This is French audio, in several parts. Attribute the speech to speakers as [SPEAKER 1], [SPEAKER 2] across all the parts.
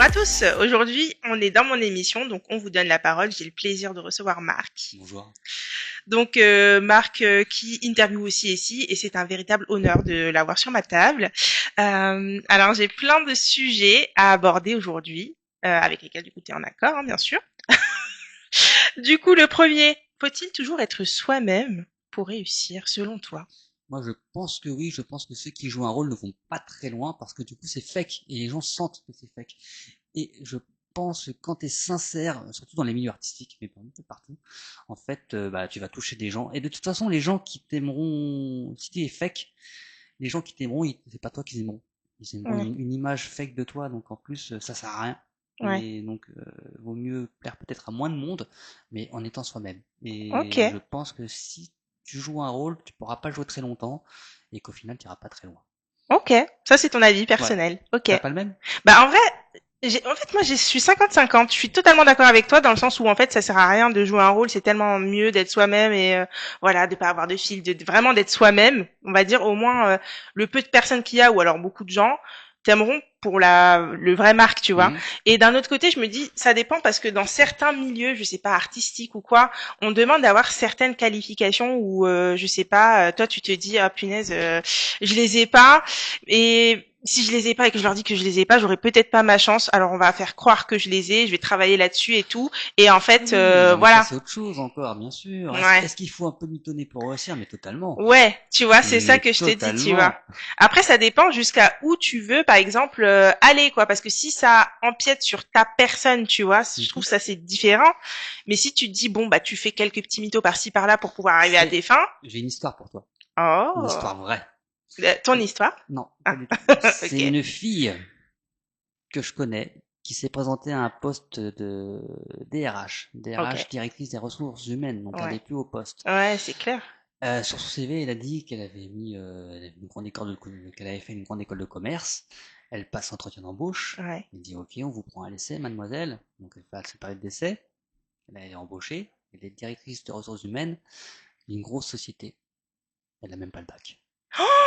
[SPEAKER 1] à tous, aujourd'hui on est dans mon émission, donc on vous donne la parole, j'ai le plaisir de recevoir Marc.
[SPEAKER 2] Bonjour.
[SPEAKER 1] Donc Marc qui interviewe aussi ici et c'est un véritable honneur de l'avoir sur ma table. Alors j'ai plein de sujets à aborder aujourd'hui, avec lesquels du coup tu es en accord hein, bien sûr. Du coup le premier, faut-il toujours être soi-même pour réussir selon toi?
[SPEAKER 2] Moi, je pense que oui, je pense que ceux qui jouent un rôle ne vont pas très loin parce que du coup, c'est fake et les gens sentent que c'est fake. Et je pense que quand tu es sincère, surtout dans les milieux artistiques, mais pas un peu partout, en fait, bah, tu vas toucher des gens. Et de toute façon, les gens qui t'aimeront, si tu es fake, les gens qui t'aimeront, c'est pas toi qu'ils aimeront. Ils aimeront
[SPEAKER 1] Ouais,
[SPEAKER 2] une image fake de toi, donc en plus, ça sert à rien.
[SPEAKER 1] ouais,
[SPEAKER 2] Et donc, vaut mieux plaire peut-être à moins de monde, mais en étant soi-même.
[SPEAKER 1] ok,
[SPEAKER 2] Et je pense que si tu joues un rôle, tu pourras pas le jouer très longtemps, et qu'au final, tu iras pas très loin.
[SPEAKER 1] ok, ça c'est ton avis
[SPEAKER 2] Ouais.
[SPEAKER 1] personnel, ok.
[SPEAKER 2] T'as pas le même?
[SPEAKER 1] Bah en vrai, moi je suis 50-50. Je suis totalement d'accord avec toi dans le sens où en fait ça sert à rien de jouer un rôle, c'est tellement mieux d'être soi-même et voilà, de pas avoir de fil, vraiment d'être soi-même. On va dire au moins le peu de personnes qu'il y a ou alors beaucoup de gens t'aimeront pour le vrai Marc, tu vois.
[SPEAKER 2] Mhm.
[SPEAKER 1] Et d'un autre côté, je me dis ça dépend parce que dans certains milieux, je sais pas artistiques ou quoi, on demande d'avoir certaines qualifications ou je sais pas, toi tu te dis ah punaise, je les ai pas et si je les ai pas et que je leur dis que je les ai pas, j'aurai peut-être pas ma chance. Alors on va faire croire que je les ai, je vais travailler là-dessus et tout. Et en fait,
[SPEAKER 2] Oui, non, mais ça,
[SPEAKER 1] voilà.
[SPEAKER 2] c'est autre chose encore, bien sûr.
[SPEAKER 1] Ouais.
[SPEAKER 2] Est-ce qu'il faut un peu mitonner pour réussir? Mais totalement.
[SPEAKER 1] Ouais, tu vois, c'est ça
[SPEAKER 2] Mais
[SPEAKER 1] que je te dis, tu vois.
[SPEAKER 2] totalement.
[SPEAKER 1] Après, ça dépend jusqu'à où tu veux, par exemple, aller, quoi. Parce que si ça empiète sur ta personne, tu vois, je trouve
[SPEAKER 2] Mhm.
[SPEAKER 1] ça c'est différent. Mais si tu te dis, bon, bah, tu fais quelques petits mythos par-ci, par-là pour pouvoir arriver à tes fins.
[SPEAKER 2] J'ai une histoire pour toi. Une
[SPEAKER 1] Oh,
[SPEAKER 2] histoire vraie.
[SPEAKER 1] ton histoire.
[SPEAKER 2] Non, pas
[SPEAKER 1] Ah,
[SPEAKER 2] du tout. C'est
[SPEAKER 1] ok,
[SPEAKER 2] une fille que je connais qui s'est présentée à un poste de DRH,
[SPEAKER 1] ok,
[SPEAKER 2] DRH directrice des ressources humaines, donc un
[SPEAKER 1] ouais,
[SPEAKER 2] des plus hauts postes.
[SPEAKER 1] ouais, c'est clair.
[SPEAKER 2] Sur son CV, elle a dit qu'elle avait qu'elle avait fait une grande école de commerce. Elle passe l'entretien d'embauche.
[SPEAKER 1] Ouais.
[SPEAKER 2] Il dit ok, on vous prend à l'essai, mademoiselle. Donc elle fait cette période d'essai. Elle est embauchée. Elle est directrice des ressources humaines d'une grosse société. Elle n'a même pas le bac.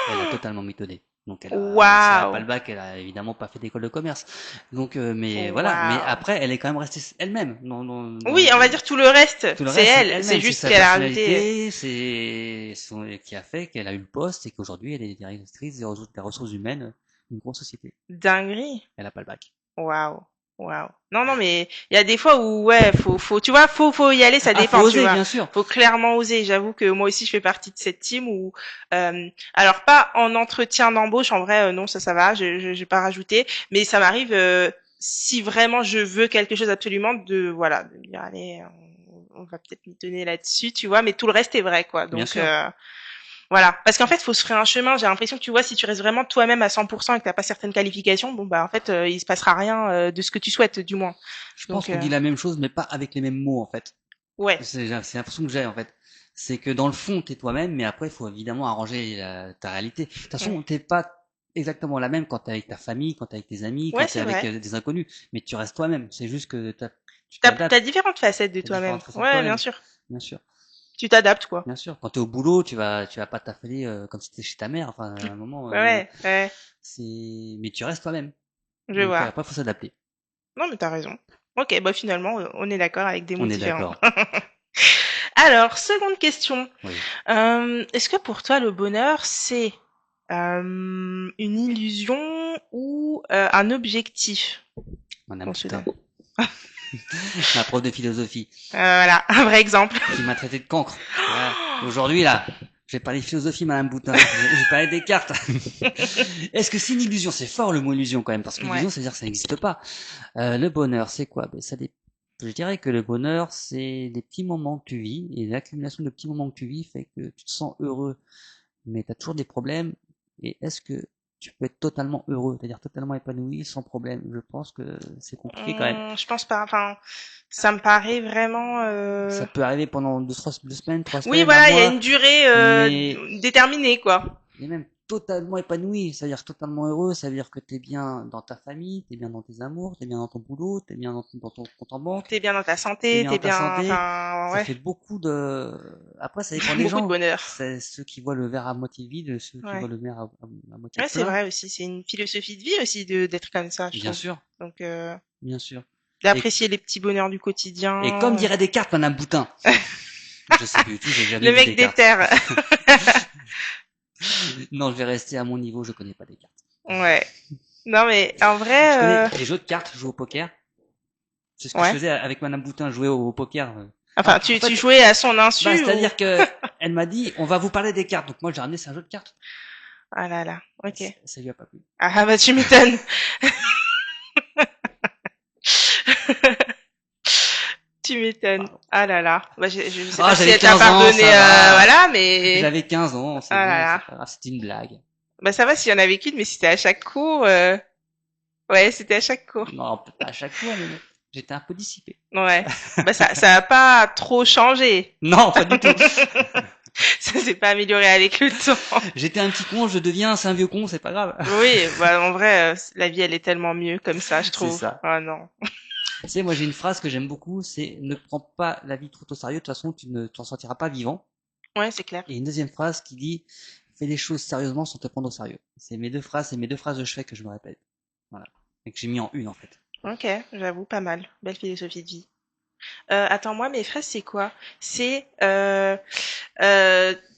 [SPEAKER 2] Elle a totalement méthodé. Donc si elle a pas
[SPEAKER 1] Waouh,
[SPEAKER 2] le bac, elle a évidemment pas fait d'école de commerce. Donc mais voilà, mais
[SPEAKER 1] waouh.
[SPEAKER 2] après elle est quand même restée elle-même
[SPEAKER 1] Oui, on va dire tout le reste,
[SPEAKER 2] tout le
[SPEAKER 1] c'est
[SPEAKER 2] reste c'est
[SPEAKER 1] elle. C'est
[SPEAKER 2] elle-même, c'est
[SPEAKER 1] juste
[SPEAKER 2] sa
[SPEAKER 1] qu'elle a rajouté
[SPEAKER 2] personnalité, c'est qui a fait qu'elle a eu le poste et qu'aujourd'hui elle est directrice des ressources humaines d'une grosse société.
[SPEAKER 1] dinguerie.
[SPEAKER 2] Elle a pas le bac.
[SPEAKER 1] Waouh, waouh. Non, non, mais il y a des fois où ouais, tu vois, faut y aller. Ça
[SPEAKER 2] Ah, faut
[SPEAKER 1] dépend, tu
[SPEAKER 2] oser
[SPEAKER 1] vois.
[SPEAKER 2] bien sûr.
[SPEAKER 1] Faut clairement oser. J'avoue que moi aussi, je fais partie de cette team où, alors pas en entretien d'embauche, en vrai, non, ça va. J'ai pas rajouté, mais ça m'arrive si vraiment je veux quelque chose absolument voilà, de me dire allez, on va peut-être m'y tenir là-dessus, tu vois. Mais tout le reste est vrai, quoi.
[SPEAKER 2] Bien
[SPEAKER 1] Donc
[SPEAKER 2] sûr.
[SPEAKER 1] voilà, parce qu'en fait, faut se faire un chemin. J'ai l'impression que tu vois, si tu restes vraiment toi-même à 100% et que t'as pas certaines qualifications, bon bah en fait, il se passera rien de ce que tu souhaites, du moins.
[SPEAKER 2] Je pense
[SPEAKER 1] Donc
[SPEAKER 2] qu'on dit la même chose mais pas avec les mêmes mots en fait.
[SPEAKER 1] ouais,
[SPEAKER 2] C'est l'impression que j'ai en fait. C'est que dans le fond, t'es toi-même, mais après, il faut évidemment arranger ta réalité. De toute
[SPEAKER 1] mm.
[SPEAKER 2] façon, t'es pas exactement la même quand t'es avec ta famille, quand t'es avec tes amis,
[SPEAKER 1] Ouais,
[SPEAKER 2] quand t'es
[SPEAKER 1] c'est
[SPEAKER 2] avec
[SPEAKER 1] vrai.
[SPEAKER 2] des inconnus. Mais tu restes toi-même. C'est juste que tu
[SPEAKER 1] T'as
[SPEAKER 2] t'adaptes.
[SPEAKER 1] différentes facettes de
[SPEAKER 2] T'as
[SPEAKER 1] toi-même.
[SPEAKER 2] différentes façons de
[SPEAKER 1] Ouais, bien
[SPEAKER 2] toi-même.
[SPEAKER 1] sûr.
[SPEAKER 2] Bien sûr.
[SPEAKER 1] Tu t'adaptes quoi.
[SPEAKER 2] Bien sûr. Quand t'es au boulot, tu vas pas t'affaler comme si t'étais chez ta mère. Enfin, à un moment,
[SPEAKER 1] Ouais, ouais,
[SPEAKER 2] mais tu restes toi-même.
[SPEAKER 1] je
[SPEAKER 2] Donc
[SPEAKER 1] vois.
[SPEAKER 2] après, faut s'adapter.
[SPEAKER 1] Non, mais t'as raison. Ok, bah finalement, on est d'accord avec des mots
[SPEAKER 2] On est
[SPEAKER 1] différents.
[SPEAKER 2] d'accord.
[SPEAKER 1] Alors, seconde question.
[SPEAKER 2] Oui.
[SPEAKER 1] Est-ce que pour toi, le bonheur, c'est une illusion ou un objectif
[SPEAKER 2] On a
[SPEAKER 1] qu'on se donne?
[SPEAKER 2] ma prof de philosophie.
[SPEAKER 1] Voilà, un vrai exemple.
[SPEAKER 2] Qui m'a traité de cancre. Voilà. Aujourd'hui, là, je vais parler philosophie, Madame Boutin. Je vais parler des cartes. Est-ce que c'est une illusion? C'est fort le mot illusion quand même, parce
[SPEAKER 1] Ouais.
[SPEAKER 2] qu'illusion, ça veut dire que ça n'existe pas. Le bonheur, c'est quoi? Je dirais que le bonheur, c'est des petits moments que tu vis, et l'accumulation de petits moments que tu vis fait que tu te sens heureux, mais tu as toujours des problèmes. Et est-ce que tu peux être totalement heureux, c'est-à-dire totalement épanoui, sans problème? Je pense que c'est compliqué quand même.
[SPEAKER 1] Je pense pas. Enfin, ça me paraît vraiment.
[SPEAKER 2] Ça peut arriver pendant deux semaines, trois
[SPEAKER 1] Oui,
[SPEAKER 2] semaines, un
[SPEAKER 1] voilà, il y a
[SPEAKER 2] mois,
[SPEAKER 1] une durée
[SPEAKER 2] mais
[SPEAKER 1] déterminée, quoi.
[SPEAKER 2] et même totalement épanoui, c'est-à-dire totalement heureux, ça veut dire que t'es bien dans ta famille, t'es bien dans tes amours, t'es bien dans ton boulot, t'es bien dans ton compte en banque,
[SPEAKER 1] T'es bien dans ta
[SPEAKER 2] t'es
[SPEAKER 1] santé,
[SPEAKER 2] bien
[SPEAKER 1] t'es
[SPEAKER 2] dans ta
[SPEAKER 1] bien.
[SPEAKER 2] santé.
[SPEAKER 1] Enfin,
[SPEAKER 2] Ça
[SPEAKER 1] ouais,
[SPEAKER 2] fait beaucoup de... Après, ça dépend des
[SPEAKER 1] beaucoup de
[SPEAKER 2] gens.
[SPEAKER 1] bonheur.
[SPEAKER 2] C'est ceux qui voient le verre à moitié vide, ceux qui voient
[SPEAKER 1] Ouais.
[SPEAKER 2] le verre à moitié
[SPEAKER 1] Ouais, c'est
[SPEAKER 2] plein,
[SPEAKER 1] vrai aussi. C'est une philosophie de vie aussi de d'être comme ça, je
[SPEAKER 2] bien
[SPEAKER 1] trouve.
[SPEAKER 2] sûr.
[SPEAKER 1] Donc,
[SPEAKER 2] bien sûr. Et,
[SPEAKER 1] D'apprécier les petits bonheurs du
[SPEAKER 2] et comme
[SPEAKER 1] quotidien.
[SPEAKER 2] dirait Descartes, Madame Boutin. Je sais plus du tout, j'ai jamais
[SPEAKER 1] Le
[SPEAKER 2] lu
[SPEAKER 1] mec des
[SPEAKER 2] Descartes.
[SPEAKER 1] terres.
[SPEAKER 2] Non, je vais rester à mon niveau, je connais pas Descartes.
[SPEAKER 1] Ouais. Non, mais en
[SPEAKER 2] Je connais
[SPEAKER 1] vrai,
[SPEAKER 2] les jeux de cartes, je joue au poker. C'est ce que je
[SPEAKER 1] ouais.
[SPEAKER 2] faisais avec Madame Boutin, jouer au poker.
[SPEAKER 1] Enfin,
[SPEAKER 2] Alors, en
[SPEAKER 1] tu
[SPEAKER 2] fait,
[SPEAKER 1] jouais à son
[SPEAKER 2] bah,
[SPEAKER 1] insu ou?
[SPEAKER 2] c'est-à-dire que elle m'a dit, on va vous parler des cartes. Donc moi, j'ai ramené, c'est un jeu de cartes.
[SPEAKER 1] Ah là là, ok.
[SPEAKER 2] Ça lui a pas plu.
[SPEAKER 1] Ah bah tu m'étonnes. Tu m'étonnes.
[SPEAKER 2] Pardon.
[SPEAKER 1] Ah là là. Bah, je sais
[SPEAKER 2] Ah,
[SPEAKER 1] pas si
[SPEAKER 2] j'avais
[SPEAKER 1] elle t'a
[SPEAKER 2] 15 ans,
[SPEAKER 1] pardonné,
[SPEAKER 2] ça va.
[SPEAKER 1] voilà, mais
[SPEAKER 2] J'avais 15 ans, c'est
[SPEAKER 1] ah là
[SPEAKER 2] bon,
[SPEAKER 1] là.
[SPEAKER 2] c'est pas grave, c'était une blague.
[SPEAKER 1] Bah ça va s'il y en avait qu'une, mais si c'était à chaque cours, ouais, c'était à chaque cours.
[SPEAKER 2] Non, peut-être pas à chaque fois, mais bon, j'étais un peu dissipé.
[SPEAKER 1] Ouais. Bah ça a pas trop changé.
[SPEAKER 2] Non, pas du tout.
[SPEAKER 1] Ça s'est pas amélioré avec le temps.
[SPEAKER 2] J'étais un petit con, je deviens un vieux con, c'est pas grave.
[SPEAKER 1] Oui, bah en vrai, la vie elle est tellement mieux comme ça, je
[SPEAKER 2] C'est
[SPEAKER 1] trouve.
[SPEAKER 2] ça.
[SPEAKER 1] Ah non.
[SPEAKER 2] Tu sais, moi j'ai une phrase que j'aime beaucoup, c'est ne prends pas la vie trop au sérieux, de toute façon tu ne t'en sortiras pas vivant.
[SPEAKER 1] Ouais, c'est clair.
[SPEAKER 2] Et une deuxième phrase qui dit fais les choses sérieusement sans te prendre au sérieux. C'est mes deux phrases de chevet que je me répète. Voilà. Et que j'ai mis en une en fait.
[SPEAKER 1] Ok, j'avoue, pas mal. Belle philosophie de vie. Attends, moi, mes phrases, c'est quoi? C'est euh,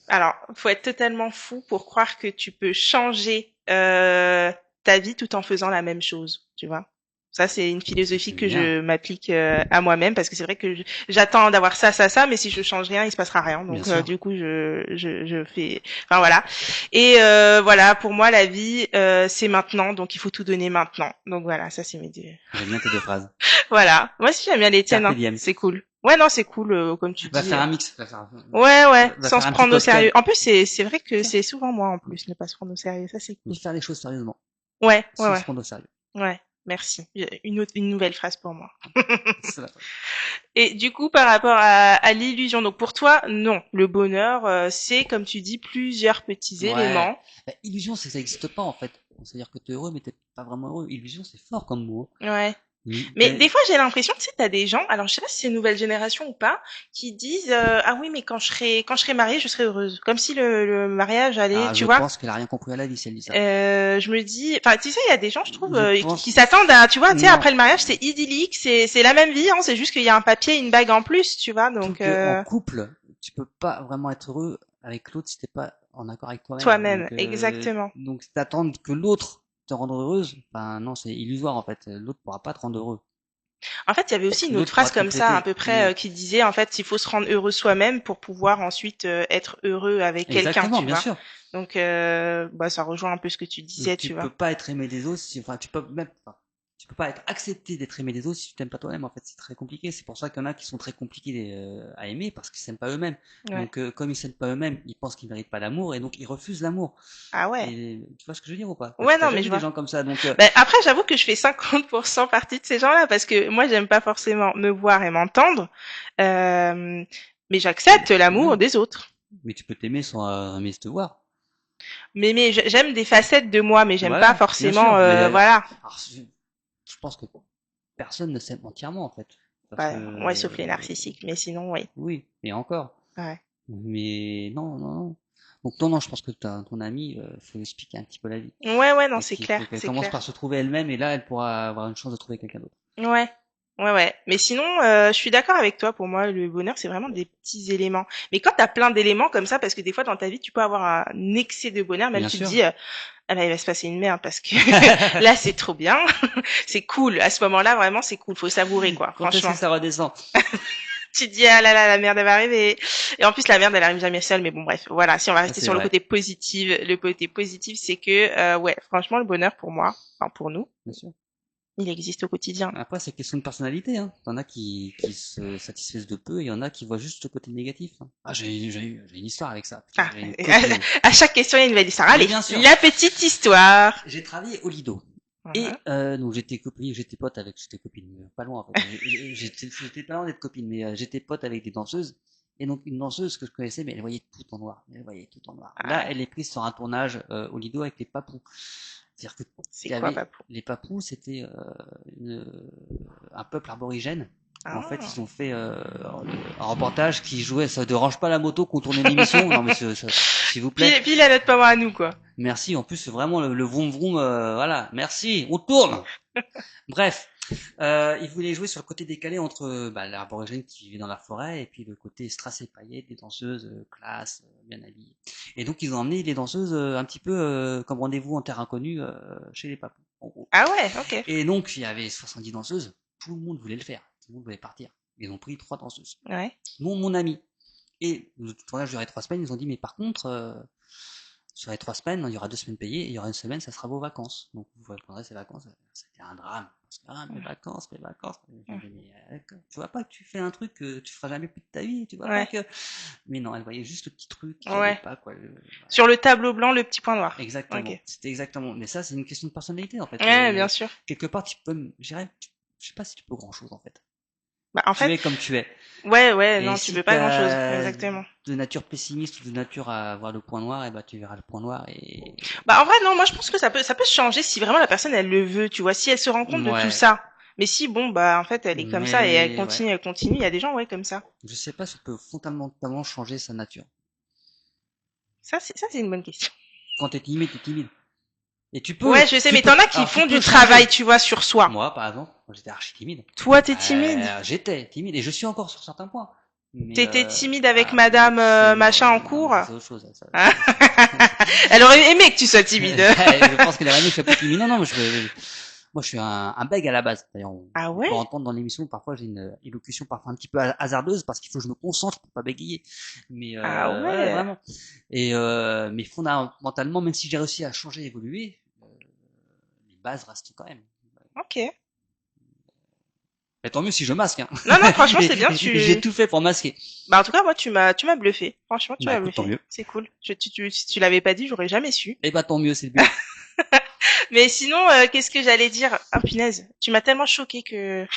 [SPEAKER 1] alors, faut être totalement fou pour croire que tu peux changer ta vie tout en faisant la même chose, tu vois. Ça, c'est une philosophie
[SPEAKER 2] C'est
[SPEAKER 1] que
[SPEAKER 2] bien.
[SPEAKER 1] je m'applique à moi-même parce que c'est vrai que j'attends d'avoir ça, mais si je change rien, il se passera rien.
[SPEAKER 2] Bien
[SPEAKER 1] Donc,
[SPEAKER 2] sûr.
[SPEAKER 1] du coup, je fais, enfin voilà. Et voilà, pour moi, la vie, c'est maintenant, donc il faut tout donner maintenant. Donc voilà, ça c'est mes deux.
[SPEAKER 2] J'aime bien tes deux phrases.
[SPEAKER 1] Voilà. Moi aussi, j'aime bien les tiennes,
[SPEAKER 2] Carpe
[SPEAKER 1] hein.
[SPEAKER 2] diem.
[SPEAKER 1] C'est cool. Ouais, non, c'est cool, comme tu
[SPEAKER 2] Va
[SPEAKER 1] dis.
[SPEAKER 2] faire un mix.
[SPEAKER 1] Ouais, ouais,
[SPEAKER 2] Va
[SPEAKER 1] sans
[SPEAKER 2] faire
[SPEAKER 1] se
[SPEAKER 2] un petit
[SPEAKER 1] prendre au
[SPEAKER 2] cocktail.
[SPEAKER 1] sérieux. En plus, c'est vrai que
[SPEAKER 2] Tiens.
[SPEAKER 1] c'est souvent moi, en plus, ne pas se prendre au sérieux. Ça, c'est
[SPEAKER 2] Mais
[SPEAKER 1] cool.
[SPEAKER 2] faire les choses sérieusement.
[SPEAKER 1] Ouais, ouais,
[SPEAKER 2] Sans se
[SPEAKER 1] ouais.
[SPEAKER 2] prendre au sérieux.
[SPEAKER 1] Ouais. Merci. Une nouvelle phrase pour moi.
[SPEAKER 2] C'est la
[SPEAKER 1] Et du coup, par rapport à l'illusion, donc pour toi, non. Le bonheur, c'est, comme tu dis, plusieurs petits
[SPEAKER 2] Ouais.
[SPEAKER 1] éléments.
[SPEAKER 2] Bah, illusion, c'est que ça n'existe pas en fait. C'est-à-dire que t'es heureux, mais t'es pas vraiment heureux. Illusion, c'est fort comme mot.
[SPEAKER 1] Ouais. Mais
[SPEAKER 2] Ben,
[SPEAKER 1] des fois, j'ai l'impression, tu sais, t'as des gens, alors je sais pas si c'est une nouvelle génération ou pas, qui disent ah oui, mais quand je serai mariée, je serai heureuse. Comme si le mariage allait,
[SPEAKER 2] ah,
[SPEAKER 1] tu
[SPEAKER 2] je
[SPEAKER 1] vois.
[SPEAKER 2] pense qu'elle a rien compris à la vie si elle dit ça.
[SPEAKER 1] Je me dis, enfin, tu sais, il y a des gens, je trouve,
[SPEAKER 2] Je
[SPEAKER 1] qui
[SPEAKER 2] pense,
[SPEAKER 1] s'attendent à, tu vois, tu sais,
[SPEAKER 2] non.
[SPEAKER 1] après le mariage, c'est idyllique, c'est la même vie, hein, c'est juste qu'il y a un papier, et une bague en plus, tu vois,
[SPEAKER 2] Tout
[SPEAKER 1] donc
[SPEAKER 2] que en couple, tu peux pas vraiment être heureux avec l'autre si t'es pas en accord avec toi-même.
[SPEAKER 1] toi-même, exactement.
[SPEAKER 2] Donc t'attendre que l'autre te rende heureuse, ben non, c'est illusoire en fait. L'autre pourra pas te rendre heureux.
[SPEAKER 1] En fait, il y avait aussi une autre
[SPEAKER 2] L'autre pourra
[SPEAKER 1] phrase
[SPEAKER 2] te
[SPEAKER 1] comme ça, à
[SPEAKER 2] compléter.
[SPEAKER 1] peu près,
[SPEAKER 2] Mais
[SPEAKER 1] qui disait, en fait, il faut se rendre heureux soi-même pour pouvoir ensuite être heureux avec quelqu'un,
[SPEAKER 2] exactement,
[SPEAKER 1] tu
[SPEAKER 2] bien
[SPEAKER 1] vois.
[SPEAKER 2] sûr.
[SPEAKER 1] Donc, bah, ça rejoint un peu ce que tu disais,
[SPEAKER 2] Tu
[SPEAKER 1] tu
[SPEAKER 2] peux
[SPEAKER 1] vois.
[SPEAKER 2] pas être aimé des autres si, enfin, tu peux pas être accepté d'être aimé des autres si tu t'aimes pas toi-même. En fait, c'est très compliqué. C'est pour ça qu'il y en a qui sont très compliqués à aimer parce qu'ils s'aiment pas eux-mêmes.
[SPEAKER 1] Ouais.
[SPEAKER 2] Donc, comme ils s'aiment pas eux-mêmes, ils pensent qu'ils méritent pas d'amour et donc ils refusent l'amour.
[SPEAKER 1] Ah ouais.
[SPEAKER 2] Et tu vois ce que je veux dire ou pas?
[SPEAKER 1] Ouais,
[SPEAKER 2] T'as
[SPEAKER 1] non,
[SPEAKER 2] déjà
[SPEAKER 1] mais
[SPEAKER 2] vu
[SPEAKER 1] je
[SPEAKER 2] des
[SPEAKER 1] vois.
[SPEAKER 2] gens comme ça, donc
[SPEAKER 1] Ben, après, j'avoue que je fais 50% partie de ces gens-là parce que moi, j'aime pas forcément me voir et m'entendre, mais j'accepte l'amour
[SPEAKER 2] oui.
[SPEAKER 1] des autres.
[SPEAKER 2] Mais tu peux t'aimer sans aimer te voir.
[SPEAKER 1] Mais j'aime des facettes de moi, mais j'aime pas
[SPEAKER 2] Voilà, bien sûr.
[SPEAKER 1] forcément,
[SPEAKER 2] Mais
[SPEAKER 1] voilà.
[SPEAKER 2] alors, je pense que personne ne s'aime entièrement en fait, parce que
[SPEAKER 1] Bah, ouais, sauf les narcissiques, mais sinon, oui.
[SPEAKER 2] oui, et encore.
[SPEAKER 1] Ouais.
[SPEAKER 2] Mais non, non, non. Donc non, non, je pense que ton amie, faut expliquer un petit peu la vie.
[SPEAKER 1] Ouais, ouais, non,
[SPEAKER 2] Et
[SPEAKER 1] c'est
[SPEAKER 2] qu'il faut
[SPEAKER 1] clair,
[SPEAKER 2] qu'elle
[SPEAKER 1] c'est
[SPEAKER 2] commence
[SPEAKER 1] clair.
[SPEAKER 2] par se trouver elle-même, et là, elle pourra avoir une chance de trouver quelqu'un d'autre.
[SPEAKER 1] Ouais. Ouais, ouais. Mais sinon, je suis d'accord avec toi. Pour moi, le bonheur, c'est vraiment des petits éléments. Mais quand t'as plein d'éléments comme ça, parce que des fois dans ta vie, tu peux avoir un excès de bonheur, même
[SPEAKER 2] Bien
[SPEAKER 1] tu te
[SPEAKER 2] sûr.
[SPEAKER 1] dis, ah bah, il va se passer une merde parce que là, c'est trop bien. C'est cool. À ce moment-là, vraiment, c'est cool. Faut savourer, quoi.
[SPEAKER 2] Quand est-ce que
[SPEAKER 1] Franchement.
[SPEAKER 2] ça redescend?
[SPEAKER 1] Tu te dis, ah là là, la merde, elle va arriver. Et en plus, la merde, elle arrive jamais seule. Mais bon, bref. Voilà. Si on va
[SPEAKER 2] Ça,
[SPEAKER 1] rester
[SPEAKER 2] c'est
[SPEAKER 1] sur
[SPEAKER 2] vrai,
[SPEAKER 1] le côté positif, c'est que, ouais, franchement, le bonheur pour moi, enfin, pour nous,
[SPEAKER 2] bien sûr.
[SPEAKER 1] il existe au quotidien.
[SPEAKER 2] Après, c'est question de personnalité, hein. T'en as qui se satisfaisent de peu, et il y en a qui voient juste le côté négatif, hein. Ah, j'ai une histoire avec ça.
[SPEAKER 1] Ah,
[SPEAKER 2] J'ai une copine.
[SPEAKER 1] à chaque question, il y a une nouvelle histoire.
[SPEAKER 2] Mais
[SPEAKER 1] Allez,
[SPEAKER 2] bien sûr.
[SPEAKER 1] la petite histoire.
[SPEAKER 2] J'ai travaillé au Lido. Et
[SPEAKER 1] Mhm.
[SPEAKER 2] donc j'étais pote avec, j'étais copine, pas loin en fait. J'étais pas loin d'être copine, mais j'étais pote avec des danseuses. Et donc une danseuse que je connaissais, mais elle voyait tout en noir. Elle voyait tout en noir.
[SPEAKER 1] Ah
[SPEAKER 2] Là,
[SPEAKER 1] ouais.
[SPEAKER 2] elle est prise sur un tournage au Lido avec les papous. C'est-à-dire que
[SPEAKER 1] C'est
[SPEAKER 2] il y
[SPEAKER 1] quoi,
[SPEAKER 2] avait
[SPEAKER 1] papou?
[SPEAKER 2] les papous, c'était une- un peuple aborigène. En fait,
[SPEAKER 1] Ah.
[SPEAKER 2] ils ont fait un reportage qui jouait. Ça dérange pas la moto qu'on tournait l'émission. Non mais s'il vous plaît.
[SPEAKER 1] Pile à notre maman à nous, quoi.
[SPEAKER 2] Merci. En plus, c'est vraiment le vroom vroom. Voilà. Merci. On tourne. Bref. Il voulait jouer sur le côté décalé entre l'aborigène qui vivait dans la forêt et puis le côté strass et paillettes des danseuses classe, bien habillées. Et donc ils ont emmené les danseuses un petit peu comme rendez-vous en terre inconnue chez les papous, en gros.
[SPEAKER 1] Ah ouais, ok.
[SPEAKER 2] Et donc il y avait 70 danseuses, tout le monde voulait le faire, tout le monde voulait partir. Ils ont pris 3 danseuses,
[SPEAKER 1] Ouais.
[SPEAKER 2] dont mon ami. Et le tournage durait 3 semaines, ils ont dit mais par contre sur les 3 semaines, il y aura 2 semaines payées, et il y aura une semaine, ça sera vos vacances. Donc vous prendrez ces vacances. C'était un drame. Parce que, ah, mes vacances, mes vacances. Tu vois pas que tu fais un truc que tu feras jamais plus de ta vie, tu vois pas
[SPEAKER 1] Ouais.
[SPEAKER 2] que. Mais non, elle voyait juste le petit truc qui allait
[SPEAKER 1] Ouais.
[SPEAKER 2] pas, quoi.
[SPEAKER 1] Sur le tableau blanc, le petit point noir.
[SPEAKER 2] Exactement.
[SPEAKER 1] Ok.
[SPEAKER 2] C'était exactement. Mais ça, c'est une question de personnalité, en fait.
[SPEAKER 1] Ouais, bien sûr.
[SPEAKER 2] Quelque part, tu peux, je dirais, je sais pas si tu peux grand chose, en fait.
[SPEAKER 1] Bah, en
[SPEAKER 2] Tu
[SPEAKER 1] fait,
[SPEAKER 2] es comme tu es.
[SPEAKER 1] ouais,
[SPEAKER 2] Et
[SPEAKER 1] non, tu
[SPEAKER 2] si
[SPEAKER 1] veux pas grand chose.
[SPEAKER 2] t'as
[SPEAKER 1] Exactement.
[SPEAKER 2] de nature pessimiste ou de nature à voir le point noir, et bah, tu verras le point noir et,
[SPEAKER 1] Bah, en vrai, non, moi, je pense que ça peut se changer si vraiment la personne, elle le veut, tu vois, si elle se rend compte de tout
[SPEAKER 2] ouais.
[SPEAKER 1] ça. Mais si, bon, bah, en fait, elle est comme ça et
[SPEAKER 2] Mais ouais,
[SPEAKER 1] elle continue. Il y a des gens, ouais, comme ça.
[SPEAKER 2] je sais pas si on peut fondamentalement changer sa nature.
[SPEAKER 1] Ça, c'est une bonne question.
[SPEAKER 2] Quand t'es timide, t'es timide. Et
[SPEAKER 1] Ouais, je sais, mais t'en as qui
[SPEAKER 2] alors tu
[SPEAKER 1] font
[SPEAKER 2] peux
[SPEAKER 1] du
[SPEAKER 2] le
[SPEAKER 1] travail,
[SPEAKER 2] changer.
[SPEAKER 1] tu vois, sur soi.
[SPEAKER 2] Moi, par exemple, moi, j'étais archi timide.
[SPEAKER 1] Toi, t'es timide.
[SPEAKER 2] J'étais timide et je suis encore sur certains points. Mais
[SPEAKER 1] T'étais timide avec
[SPEAKER 2] mais
[SPEAKER 1] madame machin en
[SPEAKER 2] non, mais
[SPEAKER 1] cours.
[SPEAKER 2] ça c'est autre chose.
[SPEAKER 1] Hein. Elle aurait aimé que tu sois timide.
[SPEAKER 2] Je pense qu'elle aurait aimé que je sois plus timide. Non, non, moi, je suis un bègue à la base. D'ailleurs,
[SPEAKER 1] Ah
[SPEAKER 2] on peut
[SPEAKER 1] ouais?
[SPEAKER 2] entendre dans l'émission, parfois, j'ai une élocution parfois un petit peu hasardeuse parce qu'il faut que je me concentre pour pas bégayer. Mais
[SPEAKER 1] Ah
[SPEAKER 2] ouais,
[SPEAKER 1] ouais.
[SPEAKER 2] vraiment. Et mais fondamentalement, même si j'ai réussi à changer, évoluer, les bases restent quand même.
[SPEAKER 1] Ok.
[SPEAKER 2] Mais tant mieux si je masque, hein.
[SPEAKER 1] Non, non, franchement,
[SPEAKER 2] Et
[SPEAKER 1] c'est bien.
[SPEAKER 2] j'ai tout fait pour masquer.
[SPEAKER 1] Bah, en tout cas, moi, tu m'as bluffé. Franchement, tu
[SPEAKER 2] Bah
[SPEAKER 1] m'as
[SPEAKER 2] écoute, tant
[SPEAKER 1] bluffé.
[SPEAKER 2] mieux.
[SPEAKER 1] C'est cool. Si tu l'avais pas dit, j'aurais jamais su.
[SPEAKER 2] Et bah tant mieux, c'est le but.
[SPEAKER 1] Mais sinon, qu'est-ce que j'allais dire? Ah, punaise. Tu m'as tellement choqué que,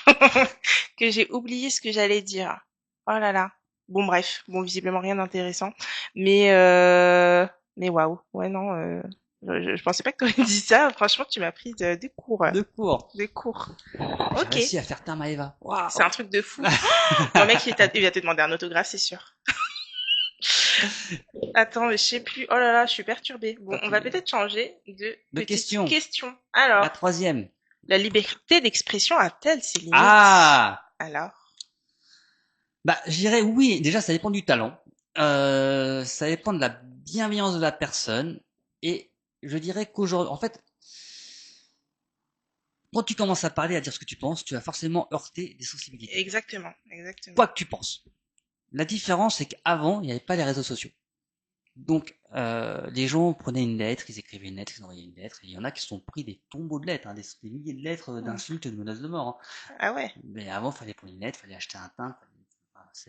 [SPEAKER 1] que j'ai oublié ce que j'allais dire. Oh là là. Bon, bref. Bon, visiblement rien d'intéressant. Mais waouh. Ouais, non, je pensais pas que tu aurais dit ça. Franchement, tu m'as pris de court.
[SPEAKER 2] De cours.
[SPEAKER 1] De court.
[SPEAKER 2] J'ai
[SPEAKER 1] Ok.
[SPEAKER 2] réussi à faire taire Maëva.
[SPEAKER 1] C'est
[SPEAKER 2] Waouh.
[SPEAKER 1] un truc de fou. Ton mec, il va te demander un autographe, c'est sûr. Attends, mais je sais plus. Oh là là, je suis perturbée. Bon, on va peut-être changer de
[SPEAKER 2] De
[SPEAKER 1] petite
[SPEAKER 2] questions.
[SPEAKER 1] question.
[SPEAKER 2] La
[SPEAKER 1] Alors,
[SPEAKER 2] troisième.
[SPEAKER 1] la liberté d'expression a-t-elle ses limites?
[SPEAKER 2] Ah.
[SPEAKER 1] Alors,
[SPEAKER 2] Bah, je dirais oui. Déjà, ça dépend du talent. Ça dépend de la bienveillance de la personne. Et je dirais qu'aujourd'hui, en fait, quand tu commences à parler, à dire ce que tu penses, tu vas forcément heurter des sensibilités.
[SPEAKER 1] exactement, exactement.
[SPEAKER 2] Quoi que tu penses. La différence, c'est qu'avant, il n'y avait pas les réseaux sociaux. Donc, les gens prenaient une lettre, ils écrivaient une lettre, ils envoyaient une lettre, et il y en a qui se sont pris des tombeaux de lettres, hein, des milliers de lettres d'insultes et de menaces de mort. Hein.
[SPEAKER 1] Ah ouais.
[SPEAKER 2] Mais avant, il fallait prendre une lettre, il fallait acheter un timbre.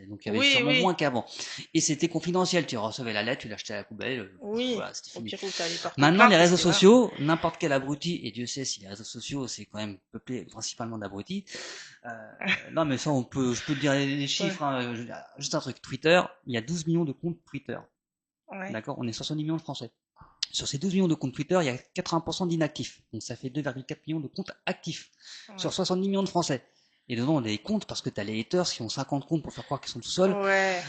[SPEAKER 2] Donc il y avait
[SPEAKER 1] Oui,
[SPEAKER 2] sûrement
[SPEAKER 1] oui,
[SPEAKER 2] moins qu'avant. Et c'était confidentiel, tu recevais la lettre, tu l'achetais à la poubelle,
[SPEAKER 1] oui.
[SPEAKER 2] voilà, c'était
[SPEAKER 1] Au
[SPEAKER 2] fini.
[SPEAKER 1] pire, où t'allais porter
[SPEAKER 2] Maintenant, les
[SPEAKER 1] plainte, et
[SPEAKER 2] réseaux
[SPEAKER 1] c'était voilà.
[SPEAKER 2] sociaux, n'importe quel abruti, et Dieu sait si les réseaux sociaux, c'est quand même peuplé principalement d'abrutis. Euh, non, mais ça, je peux te dire les chiffres,
[SPEAKER 1] Ouais,
[SPEAKER 2] hein, juste un truc. Twitter, il y a 12 millions de comptes Twitter.
[SPEAKER 1] ouais,
[SPEAKER 2] D'accord? On est 70 millions de Français. Sur ces 12 millions de comptes Twitter, il y a 80% d'inactifs. Donc ça fait 2,4 millions de comptes actifs.
[SPEAKER 1] ouais.
[SPEAKER 2] Sur 70 millions de Français. Et dedans, on a des comptes parce que t'as les haters qui ont 50 comptes pour faire croire qu'ils sont tout seuls.
[SPEAKER 1] Ouais.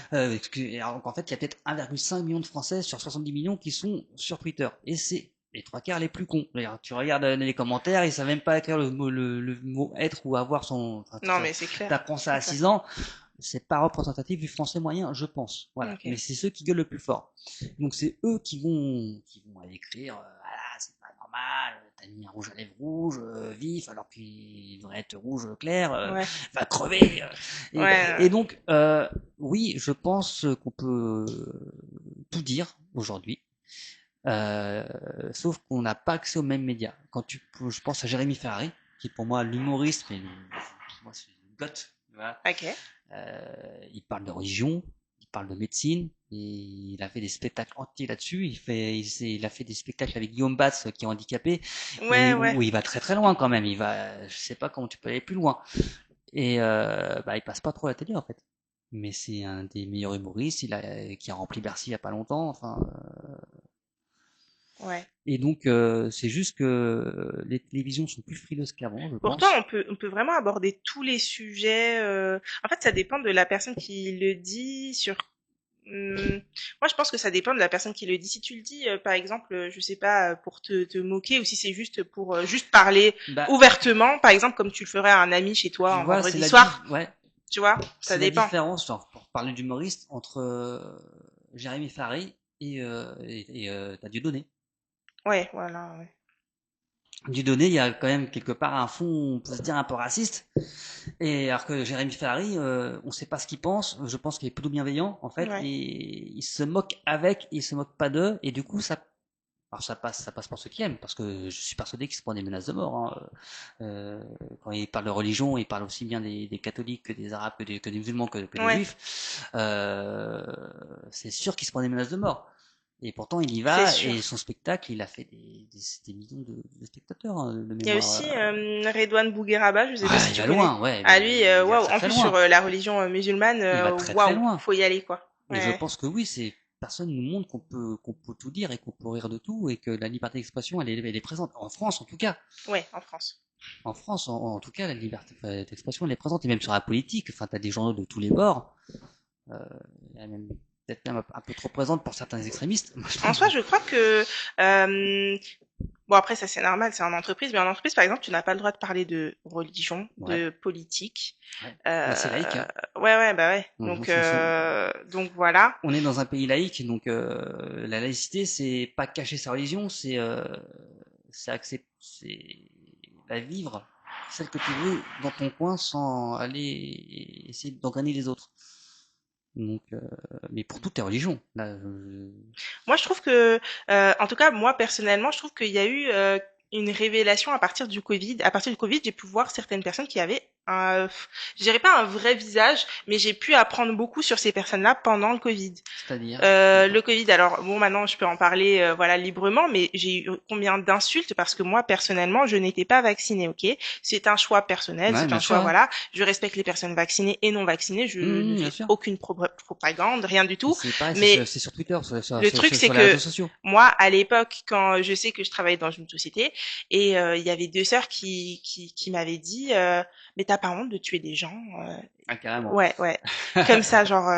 [SPEAKER 2] Alors qu'en fait, il y a peut-être 1,5 million de Français sur 70 millions qui sont sur Twitter. Et c'est les 3 quarts les plus cons. D'ailleurs, tu regardes les commentaires, ils savent même pas écrire le mot être ou avoir son. Enfin,
[SPEAKER 1] Non, mais c'est clair.
[SPEAKER 2] t'apprends ça à
[SPEAKER 1] C'est
[SPEAKER 2] 6 ans. C'est pas représentatif du français moyen, je pense. Voilà.
[SPEAKER 1] clair. Ok.
[SPEAKER 2] Mais c'est ceux qui gueulent le plus fort. Donc c'est eux qui vont aller écrire, voilà, c'est pas normal, t'as mis un rouge à lèvres rouge, vif, alors qu'il devrait être rouge clair,
[SPEAKER 1] Ouais.
[SPEAKER 2] va crever.
[SPEAKER 1] Ouais.
[SPEAKER 2] Et donc, oui, je pense qu'on peut tout dire aujourd'hui. Sauf qu'on n'a pas accès aux mêmes médias. Je pense à Jérémy Ferrari, qui est pour moi l'humoriste, mais moi c'est une goth. Voilà.
[SPEAKER 1] Ok.
[SPEAKER 2] Il parle de religion, il parle de médecine, et il a fait des spectacles entiers là-dessus. Il a fait des spectacles avec Guillaume Batz, qui est handicapé,
[SPEAKER 1] Ouais, ouais.
[SPEAKER 2] où il va très très loin quand même. Je sais pas comment tu peux aller plus loin. Et il passe pas trop à la télé en fait. Mais c'est un des meilleurs humoristes. Qui a rempli Bercy il y a pas longtemps. Enfin,
[SPEAKER 1] Ouais.
[SPEAKER 2] et donc c'est juste que les télévisions sont plus frileuses qu'avant, je
[SPEAKER 1] Pourtant,
[SPEAKER 2] pense.
[SPEAKER 1] on peut vraiment aborder tous les sujets. En fait, ça dépend de la personne qui le dit, sur Moi, je pense que ça dépend de la personne qui le dit. Si tu le dis, par exemple, je sais pas, pour te moquer, ou si c'est juste pour juste parler
[SPEAKER 2] Bah,
[SPEAKER 1] ouvertement, par exemple, comme tu le ferais à un ami chez toi
[SPEAKER 2] tu
[SPEAKER 1] un
[SPEAKER 2] vois,
[SPEAKER 1] vendredi soir,
[SPEAKER 2] ouais,
[SPEAKER 1] tu vois, ça
[SPEAKER 2] c'est la
[SPEAKER 1] dépend.
[SPEAKER 2] différence, genre, pour parler d'humoriste, entre Jérémy Ferry t'as Dieudonné.
[SPEAKER 1] Ouais, voilà, ouais.
[SPEAKER 2] Dieudonné, il y a quand même quelque part un fond, on peut se dire un peu raciste. Et alors que Jérémy Ferrari, on sait pas ce qu'il pense. Je pense qu'il est plutôt bienveillant, en fait,
[SPEAKER 1] Ouais.
[SPEAKER 2] et il se moque avec, il se moque pas d'eux, et du coup, alors ça passe pour ceux qui aiment, parce que je suis persuadé qu'il se prend des menaces de mort. Hein. Quand il parle de religion, il parle aussi bien des catholiques que des arabes, que des musulmans, que des
[SPEAKER 1] Ouais,
[SPEAKER 2] juifs. C'est sûr qu'il se prend des menaces de mort. Et pourtant, il y
[SPEAKER 1] c'est
[SPEAKER 2] va,
[SPEAKER 1] sûr.
[SPEAKER 2] et son spectacle, il a fait des millions de spectateurs, hein, de
[SPEAKER 1] Il y a
[SPEAKER 2] mémoire.
[SPEAKER 1] aussi Redouane Bougueraba, je sais pas
[SPEAKER 2] Ah,
[SPEAKER 1] si
[SPEAKER 2] il
[SPEAKER 1] tu
[SPEAKER 2] va
[SPEAKER 1] connais.
[SPEAKER 2] loin, ouais,
[SPEAKER 1] Ah lui,
[SPEAKER 2] il va
[SPEAKER 1] waouh.
[SPEAKER 2] très
[SPEAKER 1] En
[SPEAKER 2] très
[SPEAKER 1] plus sur
[SPEAKER 2] loin.
[SPEAKER 1] la religion musulmane,
[SPEAKER 2] Il va très très
[SPEAKER 1] waouh,
[SPEAKER 2] loin.
[SPEAKER 1] faut y aller quoi.
[SPEAKER 2] Et je
[SPEAKER 1] Ouais.
[SPEAKER 2] pense que oui, c'est personne nous montre qu'on peut tout dire et qu'on peut rire de tout et que la liberté d'expression elle est présente en France en tout cas.
[SPEAKER 1] Ouais, en France.
[SPEAKER 2] En France en tout cas la liberté d'expression elle est présente et même sur la politique. Enfin t'as des journaux de tous les bords. Euh, elle est même peut-être même un peu trop présente pour certains extrémistes. Moi je
[SPEAKER 1] En
[SPEAKER 2] trouve.
[SPEAKER 1] soi, je crois que bon après ça c'est normal, c'est en entreprise, mais en entreprise par exemple, tu n'as pas le droit de parler de religion,
[SPEAKER 2] Ouais.
[SPEAKER 1] de politique.
[SPEAKER 2] Ouais. Bah, c'est laïque.
[SPEAKER 1] Euh,
[SPEAKER 2] Hein.
[SPEAKER 1] ouais, bah ouais.
[SPEAKER 2] On,
[SPEAKER 1] Donc voilà.
[SPEAKER 2] on est dans un pays laïque donc la laïcité c'est pas cacher sa religion, c'est accepter, c'est la vivre, celle que tu veux dans ton coin sans aller essayer d'engrainer les autres. Donc, mais pour toutes les religions, là,
[SPEAKER 1] Moi, je trouve que, en tout cas, moi personnellement, je trouve qu'il y a eu une révélation à partir du Covid. À partir du Covid, j'ai pu voir certaines personnes qui avaient je dirais pas un vrai visage, mais j'ai pu apprendre beaucoup sur ces personnes-là pendant le Covid.
[SPEAKER 2] c'est-à-dire, je sais
[SPEAKER 1] Le
[SPEAKER 2] pas.
[SPEAKER 1] Covid, alors bon, maintenant je peux en parler, voilà, librement, mais j'ai eu combien d'insultes parce que moi personnellement, je n'étais pas vaccinée, ok? C'est un choix personnel,
[SPEAKER 2] Ouais,
[SPEAKER 1] c'est
[SPEAKER 2] bien
[SPEAKER 1] un
[SPEAKER 2] sûr,
[SPEAKER 1] choix,
[SPEAKER 2] ouais.
[SPEAKER 1] voilà. Je respecte les personnes vaccinées et non vaccinées, je ne
[SPEAKER 2] Bien
[SPEAKER 1] fais
[SPEAKER 2] sûr.
[SPEAKER 1] aucune propagande, rien du
[SPEAKER 2] Mais
[SPEAKER 1] tout.
[SPEAKER 2] c'est pareil,
[SPEAKER 1] Mais
[SPEAKER 2] c'est sur Twitter,
[SPEAKER 1] le truc, c'est
[SPEAKER 2] sur les
[SPEAKER 1] que
[SPEAKER 2] réseaux sociaux.
[SPEAKER 1] moi, à l'époque, quand je sais que je travaillais dans une société, et il y avait deux sœurs qui m'avaient dit, mais t'as pas honte de tuer des gens?
[SPEAKER 2] Ah, carrément.
[SPEAKER 1] Ouais, ouais. Comme ça, genre,